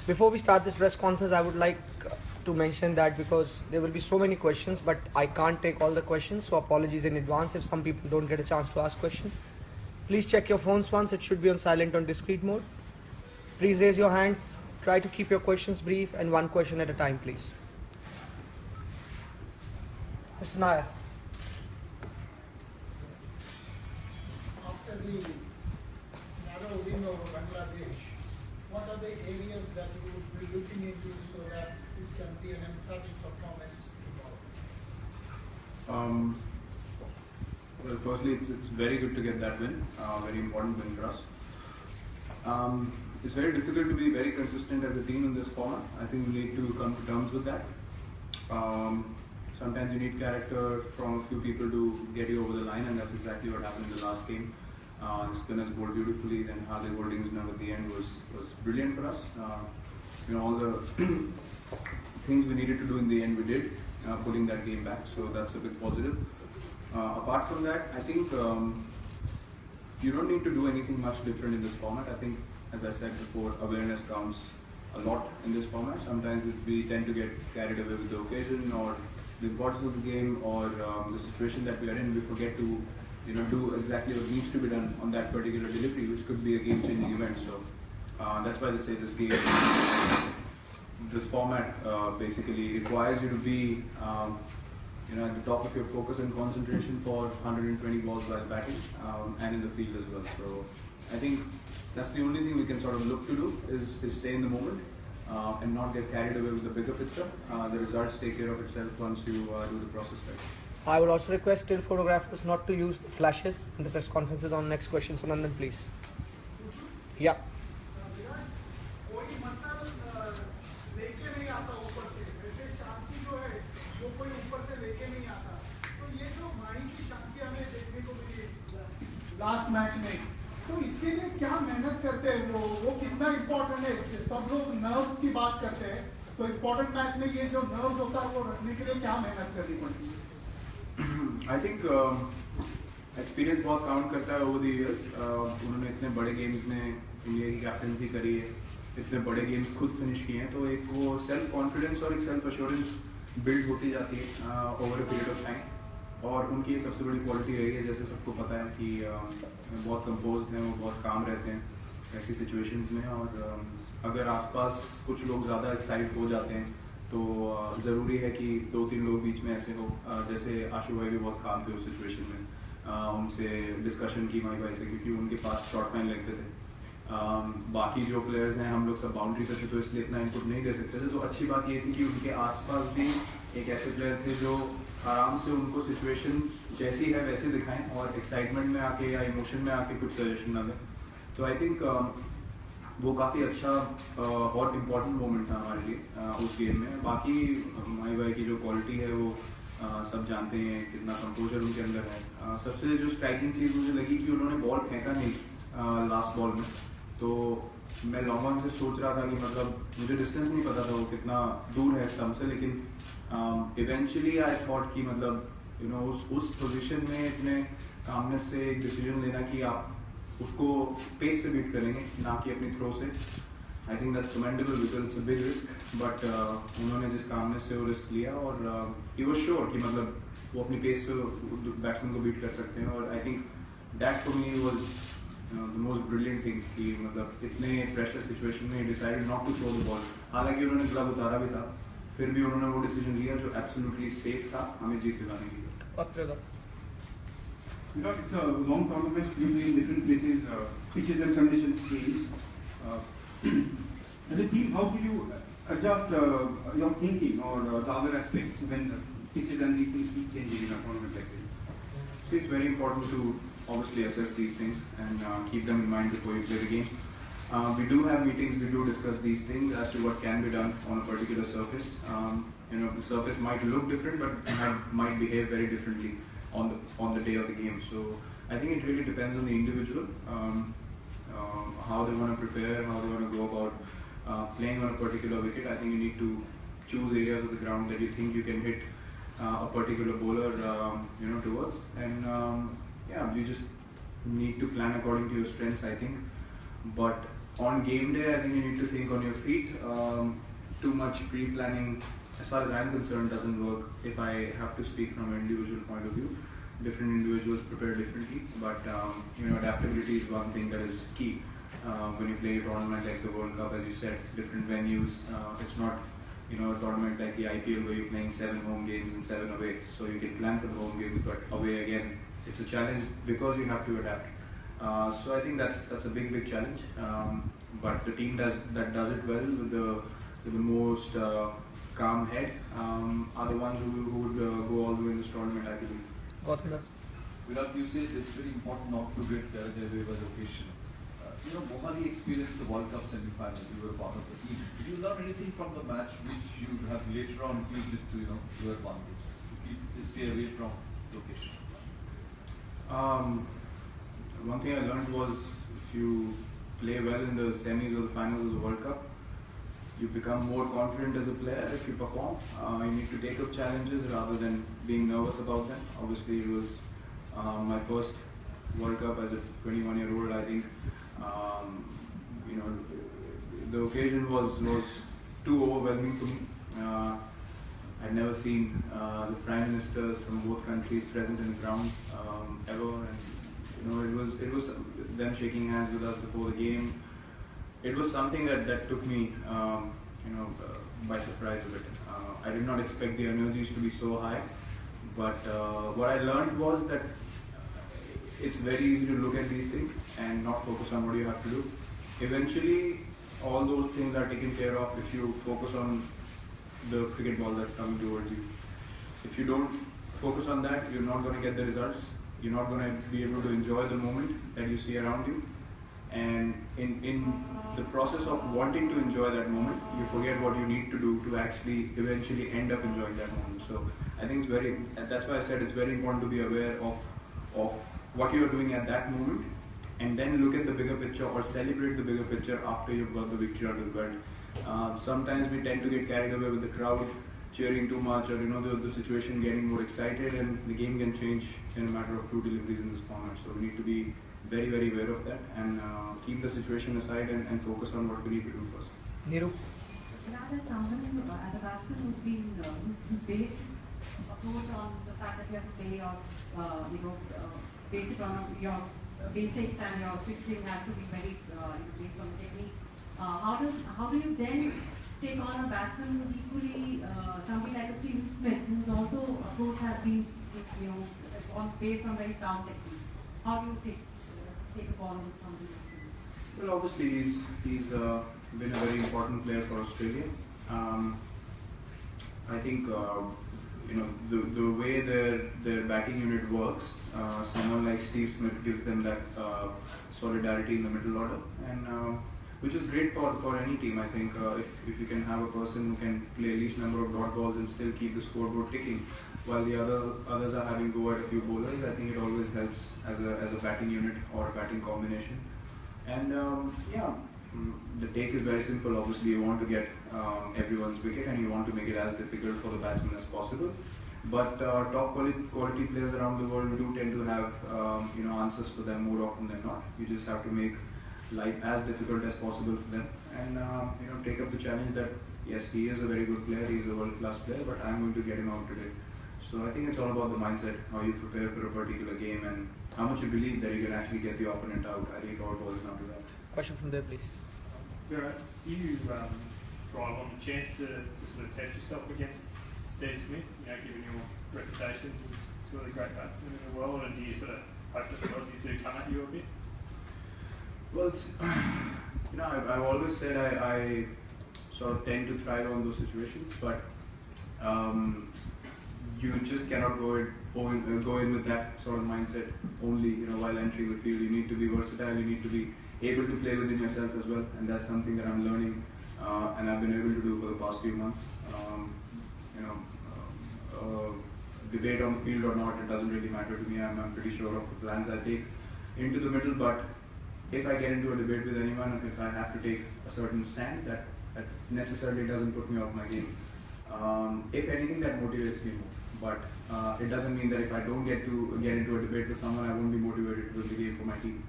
Before we start this press conference, I would like to mention that because there will be so many questions, but I can't take all the questions, so apologies in advance if some people don't get a chance to ask questions. Please check your phones once. It should be on silent on discreet mode. Please raise your hands. Try to keep your questions brief and one question at a time, please. Mr. Nair. After the narrow win over Bangladesh, what are the areas that you would be looking into so that it can be an emphatic performance tomorrow? Well, firstly, it's very good to get that win, very important win for us. It's very difficult to be very consistent as a team in this format. I think we need to come to terms with that. Sometimes you need character from a few people to get you over the line, and that's exactly what happened in the last game. The spinners bowled beautifully, then Hardik Holdings at the end was brilliant for us. All the things we needed to do in the end we did, pulling that game back, so that's a big positive. Apart from that, I think you don't need to do anything much different in this format. I think, as I said before, awareness counts a lot in this format. Sometimes we tend to get carried away with the occasion or the importance of the game or the situation that we are in. We forget to do exactly what needs to be done on that particular delivery, which could be a game-changing event. So that's why they say this game, this format basically requires you to be at the top of your focus and concentration for 120 balls while batting and in the field as well. So I think that's the only thing we can sort of look to do is stay in the moment and not get carried away with the bigger picture. The results take care of itself once you do the process right. I would also request still photographers not to use the flashes in the press conferences on next question. So Nandan, please. Yeah. Last match में तो इसके लिए क्या मेहनत करते हैं वो कितना इम्पोर्टेंट है सब लोग नर्व की बात करते हैं तो इम्पोर्टेंट मैच में ये जो नर्व होता है वो रखने के लिए क्या मेहनत करनी पड़ती है आई थिंक एक्सपीरियंस बहुत काउंट करता है ओवर द इयर्स उन्होंने इतने बड़े गेम्स में इंडिया की कैप्टनसी करी है इतने बड़े गेम्स खुद फिनिश किए हैं तो एक वो सेल्फ कॉन्फिडेंस और एक सेल्फ एश्योरेंस बिल्ड होती जाती है over a period of time और उनकी सबसे बड़ी क्वालिटी रही है जैसे सबको पता है कि बहुत कंपोज हैं वो बहुत काम रहते हैं ऐसी सिचुएशंस में और अगर आसपास कुछ लोग ज़्यादा एक्साइट हो जाते हैं तो ज़रूरी है कि 2-3 लोग बीच में ऐसे हो जैसे आशु भाई भी बहुत काम थे उस सिचुएशन में उनसे डिस्कशन की माई भाई से क्योंकि उनके पास शॉर्ट मैन लगते थे बाकी जो प्लेयर्स हैं हम लोग सब बाउंड्री पे थे तो इसलिए इतना इनपुट नहीं दे सकते थे तो अच्छी बात ये थी कि उनके आसपास भी एक ऐसे प्लेयर थे जो आराम से उनको सिचुएशन जैसी है वैसे दिखाएं और एक्साइटमेंट में आके या इमोशन में आके कुछ सजेशन ना दें तो आई थिंक वो काफ़ी अच्छा और इम्पोर्टेंट मोमेंट था हमारे लिए उस गेम में बाकी माई भाई की जो क्वालिटी है वो सब जानते हैं कितना कंपोजर उनके अंदर है सबसे जो स्ट्राइकिंग चीज़ मुझे लगी कि उन्होंने बॉल फेंका नहीं लास्ट बॉल में तो मैं लॉन्ग ऑन से सोच रहा था कि मतलब मुझे डिस्टेंस नहीं पता था वो कितना दूर है स्टम्प से लेकिन इवेंचुअली आई थॉट कि मतलब उस पोजीशन में इतने कामनेस से एक डिसीजन लेना कि आप उसको पेस से बीट करेंगे ना कि अपनी थ्रो से I think that's commendable because it's a big risk but उन्होंने जिस कामनेस से वो रिस्क लिया और ही वाज श्योर कि मतलब वो अपनी पेस से बैट्समैन को बीट कर सकते हैं और I think that for me was the most brilliant thing कि मतलब इतने प्रेशर सिचुएशन में decided not to throw the ball हालांकि उन्होंने ग्लव उतारा भी था फिर भी उन्होंने वो डिसीजन लिया जो एब्सोल्युटली सेफ था हमें जीत दिलाने के लिए it's a long tournament, usually in different places, pitches and conditions change. As a team, how do you adjust your thinking or the other aspects when the pitches and these things keep changing in a tournament like this? So it's very important to obviously assess these things and keep them in mind before you play the game. We do have meetings, we do discuss these things as to what can be done on a particular surface. The surface might look different but might behave very differently on the day of the game. So I think it really depends on the individual, how they want to prepare, how they want to go about playing on a particular wicket. I think you need to choose areas of the ground that you think you can hit a particular bowler towards and you just need to plan according to your strengths I think but On game day, I think you need to think on your feet. Too much pre-planning, as far as I'm concerned, doesn't work. If I have to speak from an individual point of view, different individuals prepare differently. But adaptability is one thing that is key. When you play a tournament like the World Cup, as you said, different venues. It's not a tournament like the IPL where you're playing 7 home games and 7 away. So you can plan for the home games, but away again, it's a challenge because you have to adapt. So I think that's a big challenge. But the team that does it well with the most calm head are the ones who would go all the way in this tournament, I believe. Gautam, Virat, you said it's very important not to get carried away by the occasion. Mohali experienced the World Cup semi-final. You were part of the team. Did you learn anything from the match which you have later on used it to your advantage to stay away from the occasion? One thing I learned was if you play well in the semis or the finals of the World Cup, you become more confident as a player if you perform. You need to take up challenges rather than being nervous about them. Obviously, it was my first World Cup as a 21-year-old. I think the occasion was too overwhelming for me. I'd never seen the prime ministers from both countries present in the ground ever, and it was them shaking hands with us before the game. It was something that took me by surprise a bit. I did not expect the energies to be so high, but what I learned was that it's very easy to look at these things and not focus on what you have to do. Eventually, all those things are taken care of if you focus on the cricket ball that's coming towards you. If you don't focus on that, you're not going to get the results. You're not going to be able to enjoy the moment that you see around you. And in the process of wanting to enjoy that moment, you forget what you need to do to actually eventually end up enjoying that moment. So I think that's why I said it's very important to be aware of what you're doing at that moment, and then look at the bigger picture or celebrate the bigger picture after you've got the victory out of the belt. Sometimes we tend to get carried away with the crowd cheering too much, or the situation getting more excited, and the game can change in a matter of 2 deliveries in this format. So we need to be very aware of that and keep the situation aside and focus on what we need to do first. Niru? As a batsman who's been based his approach on the fact that you have to play or base it on your basics and your pitching has to be very based on technique. How do you then take on a batsman who's equally somebody like a Steven Smith, whose also approach has been based on very sound technique? How do you take a ball with somebody like him? Well, obviously he's been a very important player for Australia. I think the way their batting unit works, someone like Steve Smith gives them that solidarity in the middle order, and which is great for any team. I think if you can have a person who can play a least number of dot balls and still keep the scoreboard ticking, while the others are having go at a few bowlers, I think it always helps as a batting unit or a batting combination. And the take is very simple. Obviously, you want to get everyone's wicket and you want to make it as difficult for the batsman as possible. But top quality players around the world do tend to have answers for them more often than not. You just have to make life as difficult as possible for them, and take up the challenge that yes, he is a very good player, he is a world-class player, but I'm going to get him out today. So I think it's all about the mindset, how you prepare for a particular game, and how much you believe that you can actually get the opponent out. I think it all boils down to that. Question from there, please. Virat, do you thrive on the chance to sort of test yourself against Steve Smith, given your reputations as two of the great batsmen in the world, and do you sort of hope that the Aussies do come at you a bit? Well, I've always said I sort of tend to thrive on those situations, but you just cannot go in with that sort of mindset only. While entering the field, you need to be versatile. You need to be able to play within yourself as well, and that's something that I'm learning, and I've been able to do for the past few months. Debate on the field or not, it doesn't really matter to me. I'm pretty sure of the plans I take into the middle, but if I get into a debate with anyone, if I have to take a certain stand, that necessarily doesn't put me off my game. If anything, that motivates me more. But it doesn't mean that if I don't get into a debate with someone, I won't be motivated to win the game for my team.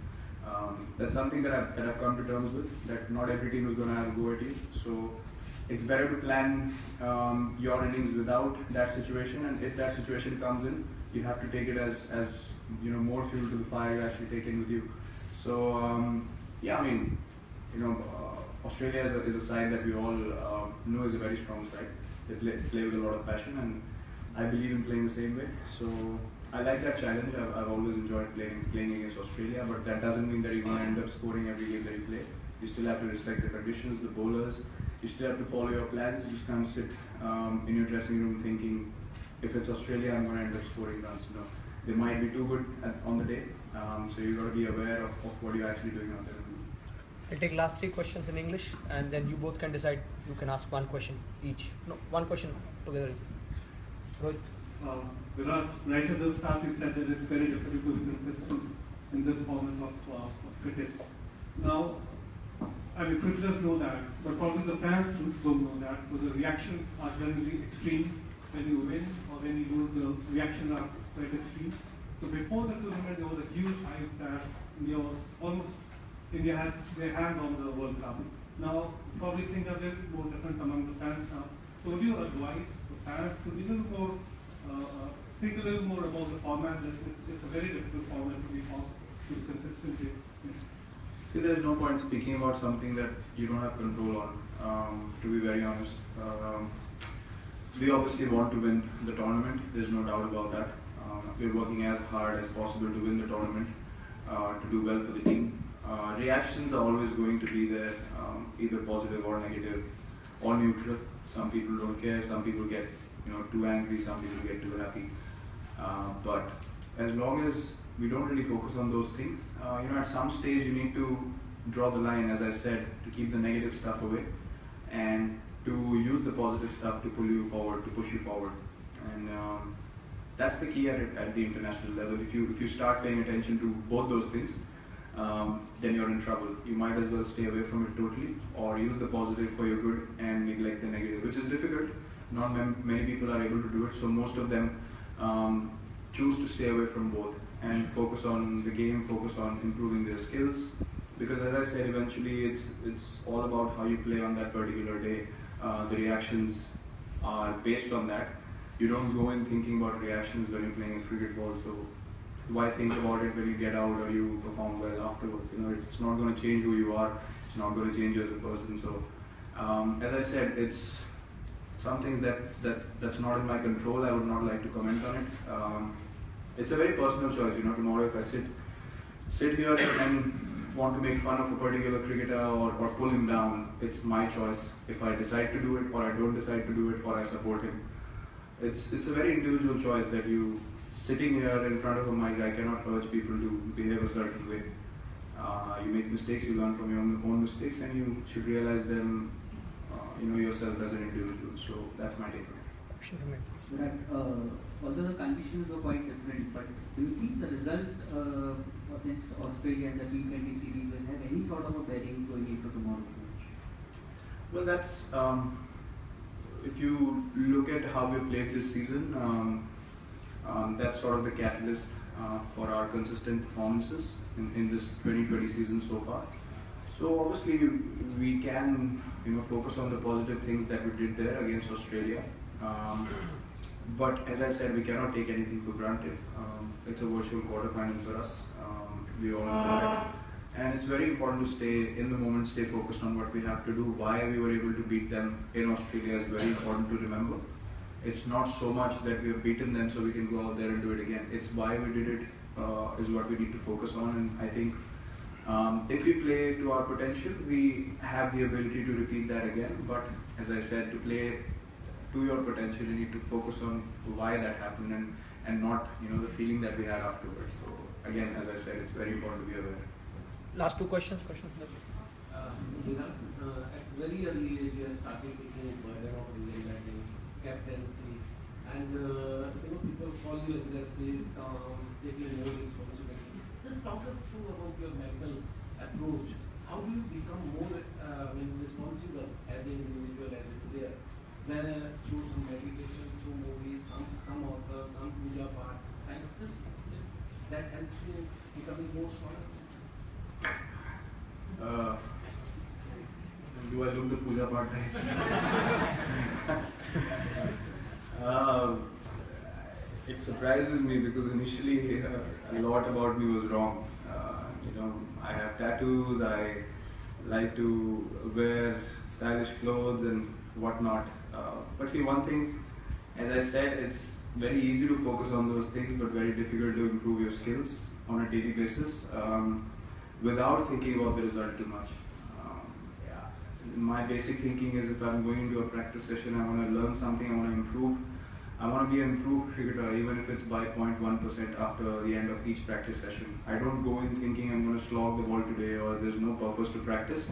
That's something that I've come to terms with, that not every team is going to have a go at you. So it's better to plan your innings without that situation, and if that situation comes in, you have to take it as more fuel to the fire you actually take in with you. So yeah, I mean, Australia is a side that we all know is a very strong side. They play with a lot of passion, and I believe in playing the same way. So I like that challenge. I've always enjoyed playing against Australia, but that doesn't mean that you're going to end up scoring every game that you play. You still have to respect the conditions, the bowlers. You still have to follow your plans. You just can't sit in your dressing room thinking, if it's Australia, I'm going to end up scoring runs. They might be too good on the day. So you've got to be aware of what you're actually doing out there. I'll take last 3 questions in English, and then you both can decide. You can ask one question each. No, one question together. Rohit. Virat, right at the start you said that it's very difficult to be consistent in this format of cricket. Now, I mean, cricketers know that, but probably the fans don't know that. So the reactions are generally extreme when you win, or when you lose, the reactions are quite extreme. So before the tournament, there was a huge hype that India had their hand on the World Cup. Now, probably things are a little more different among the fans now. So would you advise the fans to be a little more, think a little more about the format? It's a very difficult format to be consistently. See, there's no point speaking about something that you don't have control on, to be very honest. We obviously want to win the tournament, there's no doubt about that. We're working as hard as possible to win the tournament, to do well for the team. Reactions are always going to be there, either positive or negative or neutral. Some people don't care, some people get too angry, some people get too happy. But as long as we don't really focus on those things, at some stage you need to draw the line, as I said, to keep the negative stuff away and to use the positive stuff to pull you forward, to push you forward. And that's the key at the international level. If you start paying attention to both those things, then you're in trouble. You might as well stay away from it totally, or use the positive for your good and neglect the negative, which is difficult. Not many people are able to do it, so most of them choose to stay away from both and focus on the game, focus on improving their skills. Because as I said, eventually it's all about how you play on that particular day. The reactions are based on that. You don't go in thinking about reactions when you're playing a cricket ball, so why think about it when you get out or you perform well afterwards? It's not going to change who you are. It's not going to change you as a person. So, as I said, it's some things that's not in my control. I would not like to comment on it. It's a very personal choice. Tomorrow if I sit here and want to make fun of a particular cricketer or pull him down, it's my choice. If I decide to do it, or I don't decide to do it, or I support him, it's a very individual choice that you. Sitting here in front of a mic, I cannot urge people to behave a certain way. You make mistakes, you learn from your own mistakes, and you should realize them, yourself as an individual. So that's my take on it. Although the conditions were quite different, but do you think the result against Australia in the T20 series will have any sort of a bearing going into tomorrow's match? Well, that's if you look at how we played this season. That's sort of the catalyst for our consistent performances in this 2020 season so far. So obviously we can focus on the positive things that we did there against Australia. But as I said, we cannot take anything for granted. It's a virtual quarterfinal for us. We all know that. And it's very important to stay in the moment, stay focused on what we have to do. Why we were able to beat them in Australia is very important to remember. It's not so much that we have beaten them so we can go out there and do it again. It's why we did it is what we need to focus on. And I think if we play to our potential, we have the ability to repeat that again. But as I said, to play to your potential, you need to focus on why that happened and not the feeling that we had afterwards. So again, as I said, it's very important to be aware. Last 2 questions. At very early age, you are starting taking a burden of Indian batting, captaincy, and people call you aggressive, taking more responsibility. Just talk us through about your mental approach. How do you become more responsible as an individual, as a player? Through some meditation, through movies, some author, some puja part, and just that helps you becoming more stronger. Do I look the puja part right? It surprises me because initially a lot about me was wrong. I have tattoos, I like to wear stylish clothes and whatnot. But see, one thing, as I said, it's very easy to focus on those things, but very difficult to improve your skills on a daily basis without thinking about the result too much. My basic thinking is if I'm going to a practice session, I want to learn something, I want to improve. I want to be an improved cricketer, even if it's by 0.1% after the end of each practice session. I don't go in thinking I'm going to slog the ball today or there's no purpose to practice.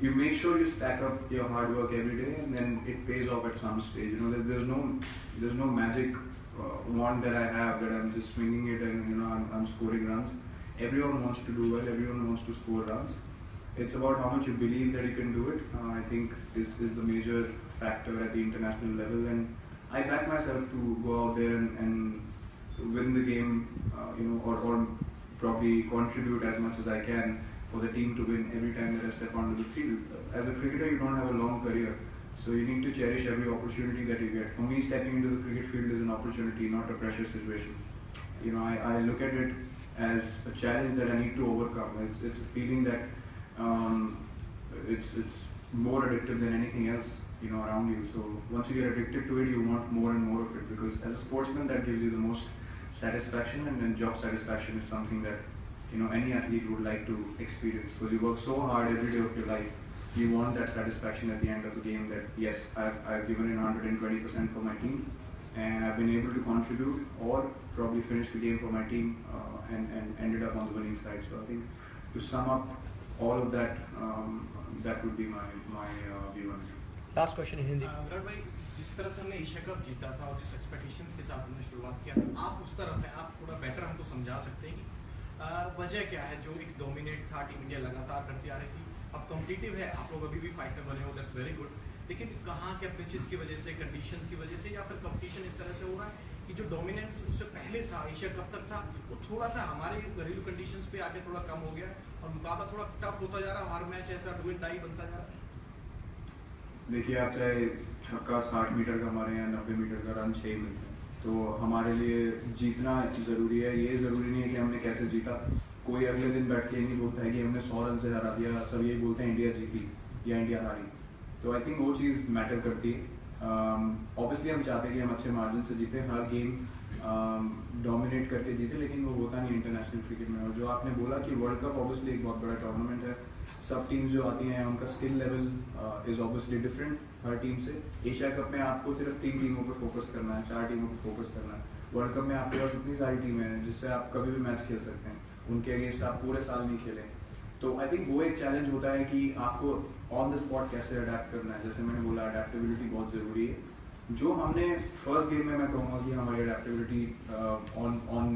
You make sure you stack up your hard work every day, and then it pays off at some stage. There's no magic wand that I have that I'm just swinging it and I'm scoring runs. Everyone wants to do well. Everyone wants to score runs. It's about how much you believe that you can do it. I think is the major factor at the international level, and I back myself to go out there and win the game, or probably contribute as much as I can for the team to win every time that I step onto the field. As a cricketer, you don't have a long career, so you need to cherish every opportunity that you get. For me, stepping into the cricket field is an opportunity, not a pressure situation. I look at it as a challenge that I need to overcome. It's a feeling that it's more addictive than anything else around you. So once you get addicted to it, you want more and more of it, because as a sportsman that gives you the most satisfaction, and then job satisfaction is something that any athlete would like to experience, because you work so hard every day of your life. You want that satisfaction at the end of the game that yes, I've given in 120% for my team, and I've been able to contribute or probably finish the game for my team and ended up on the winning side. So I think to sum up all of that, that would be my view on it. Last question in Hindi. Virat भाई, जिस तरह से हमने Asia cup जीता था और जिस expectations के साथ हमने शुरुआत किया था, आप उस तरफ हैं, आप थोड़ा बेटर हमको समझा सकते हैं कि वजह क्या है जो एक डोमिनेट था टीम इंडिया लगातार करती आ रही थी, अब कॉम्पिटिटिव है, आप लोग अभी भी फाइटर बने हो, दैट्स वेरी गुड, लेकिन कहाँ के पिचेस की वजह से, कंडीशंस की वजह से, या फिर कंपटीशन इस तरह से हो रहा है कि जो डोमिनेंस उससे पहले था, एशिया कप तक था, वो थोड़ा सा हमारे घरेलू कंडीशंस पे आके थोड़ा कम हो गया और मुकाबला थोड़ा टफ होता जा रहा है, हर मैच ऐसा डू एंड डाई बनता जा रहा है। देखिए, आप चाहे छक्का 60 मीटर का मारे या 90 मीटर का रन 6 मिलते हैं, तो हमारे लिए जीतना ज़रूरी है। ये ज़रूरी नहीं है कि हमने कैसे जीता। कोई अगले दिन बैठ के ये नहीं बोलता है कि हमने 100 रन से हरा दिया, सब यही बोलते हैं इंडिया जीती या इंडिया हारी। तो आई थिंक वो चीज़ मैटर करती है। ऑब्वियसली हम चाहते हैं कि हम अच्छे मार्जिन से जीते, हर गेम डोमिनेट करके जीते, लेकिन वो होता नहीं इंटरनेशनल क्रिकेट में। और जो आपने बोला कि वर्ल्ड कप ऑब्वियसली एक बहुत बड़ा टूर्नामेंट है, सब टीम्स जो आती हैं उनका skill level is obviously different her team से। एशिया कप में आपको सिर्फ 3 टीमों पर फोकस करना है, 4 टीमों पर फोकस करना है। वर्ल्ड कप में आपके पास इतनी सारी टीमें हैं जिससे आप कभी भी मैच खेल सकते हैं, उनके अगेंस्ट आप पूरे साल नहीं खेलें। तो आई थिंक वो एक चैलेंज होता है कि आपको ऑन द स्पॉट कैसे अडेप्ट करना है। जैसे मैंने बोला, अडेप्टेबिलिटी बहुत ज़रूरी है। जो हमने फर्स्ट गेम में, मैं कहूँगा कि हमारी अडेप्टेबिलिटी ऑन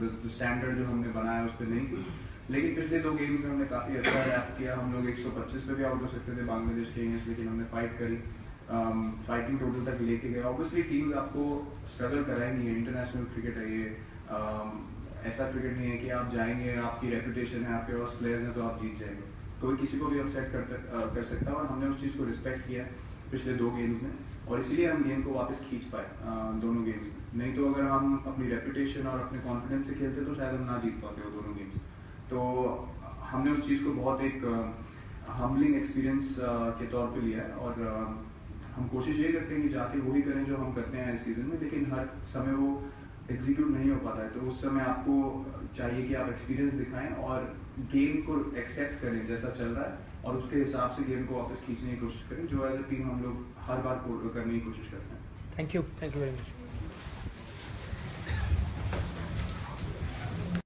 द स्टैंडर्ड जो हमने बनाया उस पर नहीं थी, लेकिन पिछले 2 गेम्स में हमने काफ़ी अच्छा अडेप्ट किया। हम लोग 125 पे भी आउट हो सकते थे बांग्लादेश के अगेंस्ट, लेकिन हमने फाइट करी, फाइटिंग टोटल तक लेके गए। ऑब्वियसली टीम्स आपको स्ट्रगल कराएंगी, इंटरनेशनल क्रिकेट है ये, ऐसा क्रिकेट नहीं है कि आप जाएंगे, आपकी रेपुटेशन है, आपके पास प्लेयर्स हैं तो आप जीत जाएंगे। कोई किसी को भी अपसेट कर सकता है, और हमने उस चीज़ को रिस्पेक्ट किया पिछले 2 गेम्स में, और इसीलिए हम गेम को वापस खींच पाए दोनों गेम्स में। नहीं तो अगर हम अपनी रेपुटेशन और अपने कॉन्फिडेंस से खेलते तो शायद हम ना जीत पाते वो दोनों गेम्स। तो हमने उस चीज़ को बहुत एक हम्बलिंग एक्सपीरियंस के तौर पे लिया है, और हम कोशिश ये करते हैं कि जाके वही करें जो हम करते हैं इस सीज़न में, लेकिन हर समय वो एग्जीक्यूट नहीं हो पाता है। तो उस समय आपको चाहिए कि आप एक्सपीरियंस दिखाएं और गेम को एक्सेप्ट करें जैसा चल रहा है, और उसके हिसाब से गेम को वापस खींचने की कोशिश करें, जो एज ए टीम हम लोग हर बार करने की कोशिश करते हैं। Thank you very much.